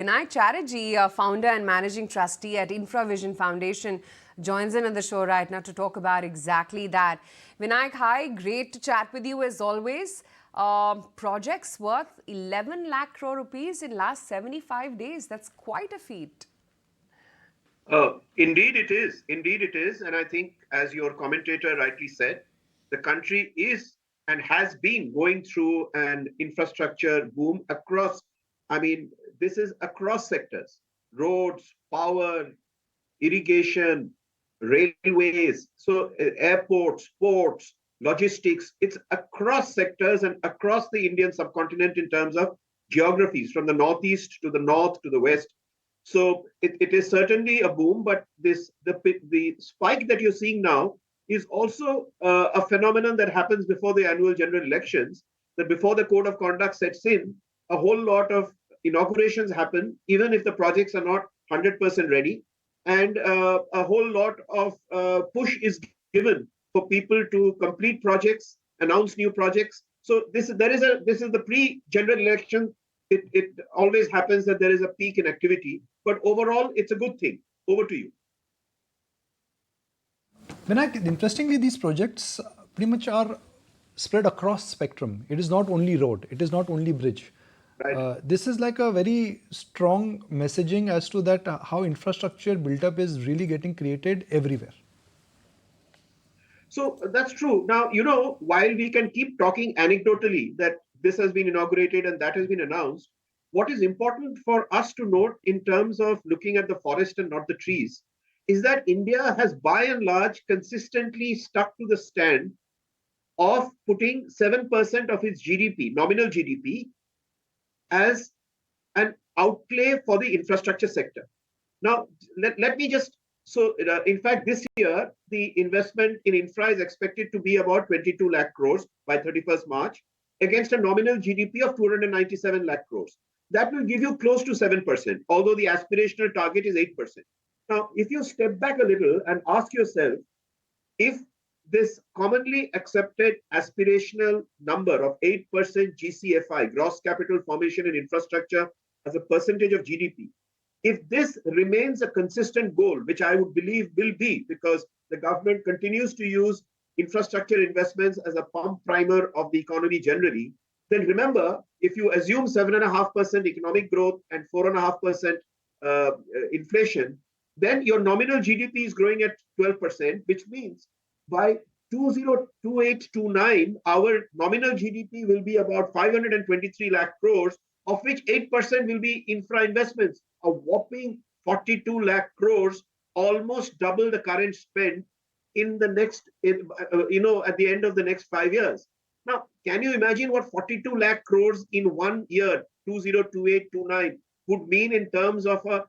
Vinayak Chatterjee, founder and managing trustee at Infravision Foundation, joins in on the show right now to talk about exactly that. Vinayak, hi, great to chat with you as always. Projects worth 11 lakh crore rupees in last 75 days. That's quite a feat. Indeed, it is. Indeed, it is. And I think, as your commentator rightly said, the country is and has been going through an infrastructure boom across. I mean, this is across sectors: roads, power, irrigation, railways, so airports, ports, logistics. It's across sectors and across the Indian subcontinent in terms of geographies, from the northeast to the north to the west. So it is certainly a boom, but the spike that you're seeing now is also a phenomenon that happens before the annual general elections. That before the code of conduct sets in, a whole lot of inaugurations happen, even if the projects are not 100% ready, and a whole lot of push is given for people to complete projects, announce new projects. So this is the pre-general election. It always happens that there is a peak in activity, but overall, it's a good thing. Over to you. Vinayak, interestingly, these projects pretty much are spread across spectrum. It is not only road, it is not only bridge. Right. This is like a very strong messaging as to that how infrastructure built up is really getting created everywhere. So that's true. Now, while we can keep talking anecdotally that this has been inaugurated and that has been announced, what is important for us to note in terms of looking at the forest and not the trees is that India has by and large consistently stuck to the stand of putting 7% of its GDP, nominal GDP, as an outlay for the infrastructure sector. Now, let me just in fact, this year, the investment in infra is expected to be about 22 lakh crores by 31st March against a nominal GDP of 297 lakh crores. That will give you close to 7%, although the aspirational target is 8%. Now, if you step back a little and ask yourself if this commonly accepted aspirational number of 8% GCFI, gross capital formation in infrastructure, as a percentage of GDP, if this remains a consistent goal, which I would believe will be, because the government continues to use infrastructure investments as a pump primer of the economy generally, then remember, if you assume 7.5% economic growth and 4.5% inflation, then your nominal GDP is growing at 12%, which means by 2028-29, our nominal GDP will be about 523 lakh crores, of which 8% will be infra investments, a whopping 42 lakh crores, almost double the current spend in the next, at the end of the next 5 years. Now, can you imagine what 42 lakh crores in 1 year, 2028-29, would mean in terms of a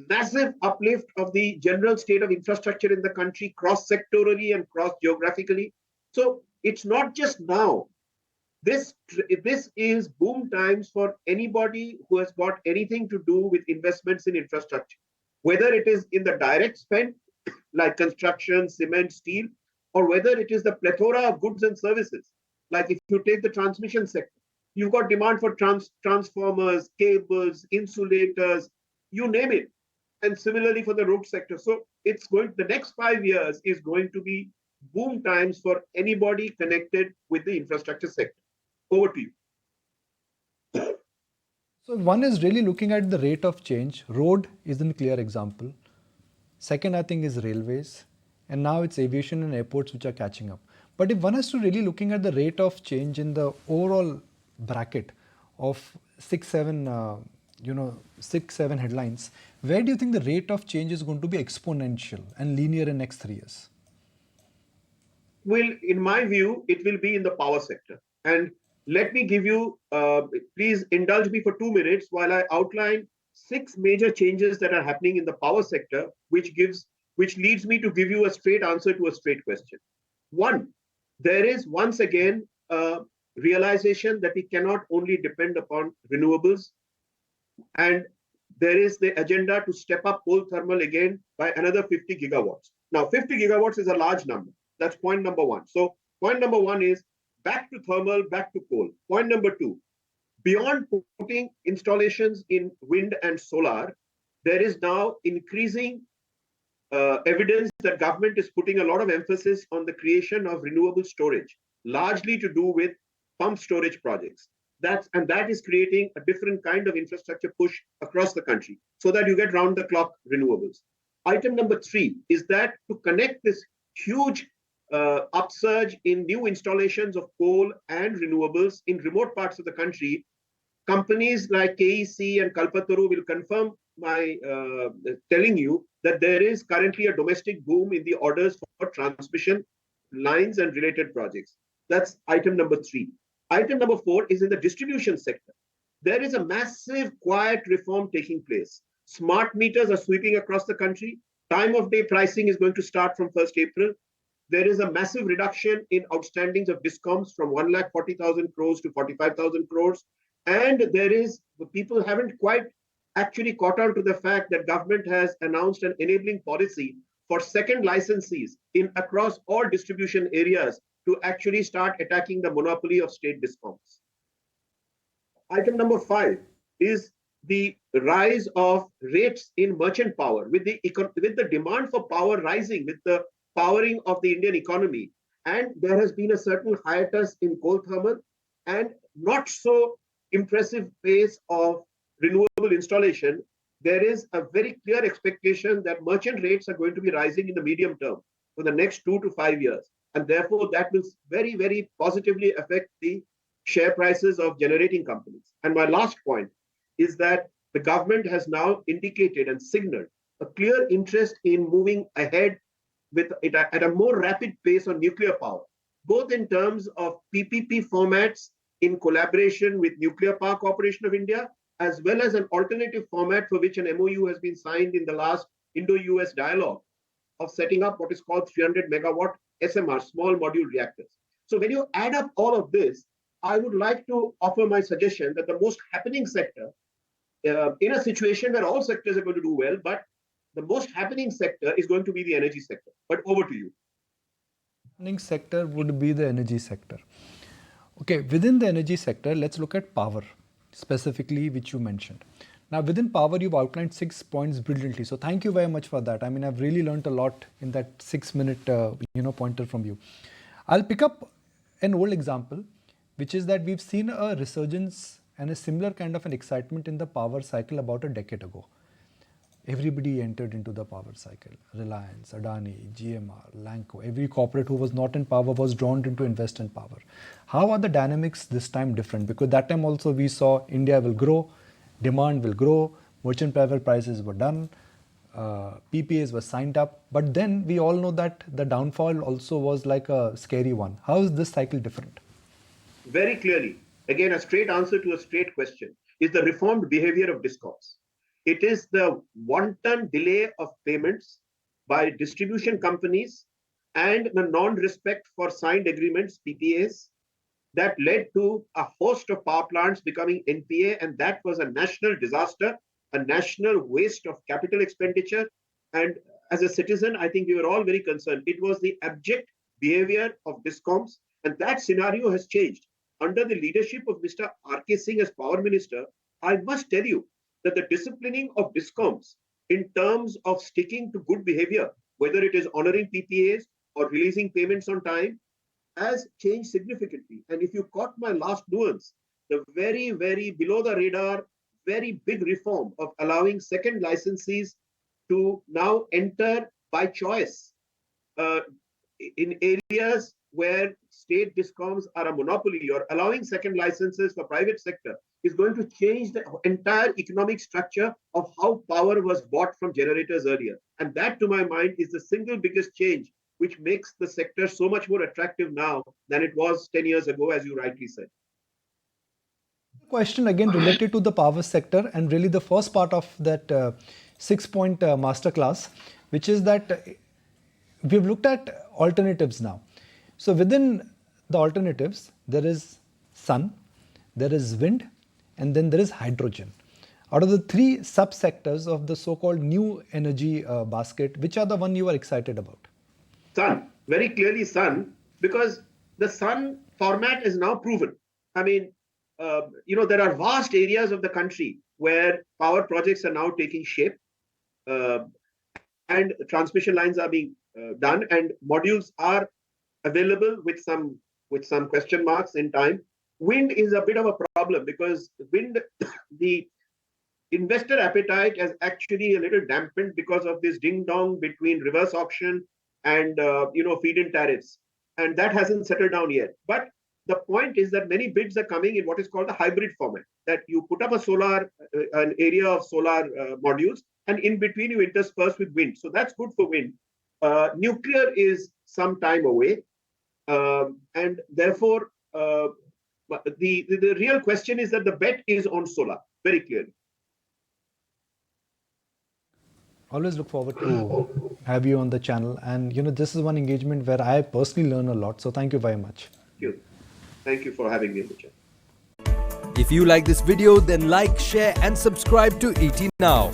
massive uplift of the general state of infrastructure in the country, cross-sectorally and cross-geographically? So it's not just now. This is boom times for anybody who has got anything to do with investments in infrastructure, whether it is in the direct spend like construction, cement, steel, or whether it is the plethora of goods and services. Like if you take the transmission sector, you've got demand for transformers, cables, insulators, you name it. And similarly for the road sector. So the next 5 years is going to be boom times for anybody connected with the infrastructure sector. Over to you. So one is really looking at the rate of change. Road is a clear example. Second, I think, is railways. And now it's aviation and airports which are catching up. But if one has to really looking at the rate of change in the overall bracket of 6-7 headlines, where do you think the rate of change is going to be exponential and linear in next 3 years? Well, in my view, it will be in the power sector. And let me give you, please indulge me for 2 minutes while I outline 6 major changes that are happening in the power sector, which leads me to give you a straight answer to a straight question. One, there is once again a realization that we cannot only depend upon renewables, and there is the agenda to step up coal thermal again by another 50 gigawatts. Now, 50 gigawatts is a large number. That's point number one. So point number one is back to thermal, back to coal. Point number two, Beyond putting installations in wind and solar, there is now increasing evidence that government is putting a lot of emphasis on the creation of renewable storage, largely to do with pump storage projects. That is creating a different kind of infrastructure push across the country so that you get round the clock renewables. Item number 3 is that to connect this huge upsurge in new installations of coal and renewables in remote parts of the country, companies like KEC and Kalpataru will confirm my telling you that there is currently a domestic boom in the orders for transmission lines and related projects. That's item number 3. Item number 4 is in the distribution sector. There is a massive quiet reform taking place. Smart meters are sweeping across the country. Time of day pricing is going to start from 1st April. There is a massive reduction in outstandings of discoms from 1,40,000 crores to 45,000 crores. And people haven't quite actually caught on to the fact that government has announced an enabling policy for second licensees across all distribution areas to actually start attacking the monopoly of state discoms. Item number 5 is the rise of rates in merchant power with the demand for power rising with the powering of the Indian economy. And there has been a certain hiatus in coal thermal and not so impressive pace of renewable installation. There is a very clear expectation that merchant rates are going to be rising in the medium term for the next 2 to 5 years. And therefore, that will very, very positively affect the share prices of generating companies. And my last point is that the government has now indicated and signaled a clear interest in moving ahead with it at a more rapid pace on nuclear power, both in terms of PPP formats in collaboration with Nuclear Power Corporation of India, as well as an alternative format for which an MOU has been signed in the last Indo-US dialogue of setting up what is called 300 megawatt SMR, small module reactors. So when you add up all of this, I would like to offer my suggestion that the most happening sector, in a situation where all sectors are going to do well, but the most happening sector is going to be the energy sector. But over to you. Happening sector would be the energy sector. Okay, within the energy sector, let's look at power, specifically, which you mentioned. Now, within power, you've outlined 6 points brilliantly. So thank you very much for that. I mean, I've really learned a lot in that 6-minute, pointer from you. I'll pick up an old example, which is that we've seen a resurgence and a similar kind of an excitement in the power cycle about a decade ago. Everybody entered into the power cycle. Reliance, Adani, GMR, Lanco, every corporate who was not in power was drawn into invest in power. How are the dynamics this time different? Because that time also we saw India will grow, demand will grow, merchant power prices were done, PPAs were signed up, but then we all know that the downfall also was like a scary one. How is this cycle different? Very clearly, again, a straight answer to a straight question is the reformed behavior of discoms. It is the wanton delay of payments by distribution companies and the non-respect for signed agreements, PPAs, that led to a host of power plants becoming NPA, and that was a national disaster, a national waste of capital expenditure. And as a citizen, I think we were all very concerned. It was the abject behavior of discoms, and that scenario has changed. Under the leadership of Mr. R.K. Singh as Power Minister, I must tell you that the disciplining of discoms in terms of sticking to good behavior, whether it is honoring PPAs or releasing payments on time, has changed significantly. And if you caught my last nuance, the very, very below the radar, very big reform of allowing second licensees to now enter by choice in areas where state discoms are a monopoly, or allowing second licenses for private sector is going to change the entire economic structure of how power was bought from generators earlier. And that, to my mind, is the single biggest change which makes the sector so much more attractive now than it was 10 years ago, as you rightly said. Question again related to the power sector and really the first part of that 6-point masterclass, which is that we've looked at alternatives now. So within the alternatives, there is sun, there is wind, and then there is hydrogen. Out of the 3 subsectors of the so-called new energy basket, which are the one you are excited about? Sun, very clearly sun, because the sun format is now proven. I mean, there are vast areas of the country where power projects are now taking shape, and transmission lines are being done, and modules are available with some question marks in time. Wind is a bit of a problem because wind, the investor appetite has actually a little dampened because of this ding dong between reverse auction and feed-in tariffs, and that hasn't settled down yet. But the point is that many bids are coming in what is called the hybrid format, that you put up an area of solar modules, and in between you intersperse with wind. So that's good for wind. Nuclear is some time away, and therefore the real question is that the bet is on solar, very clearly. Always look forward to have you on the channel, and this is one engagement where I personally learn a lot, so thank you very much. Thank you for having me on the channel. If you like this video, then like, share and subscribe to ET Now.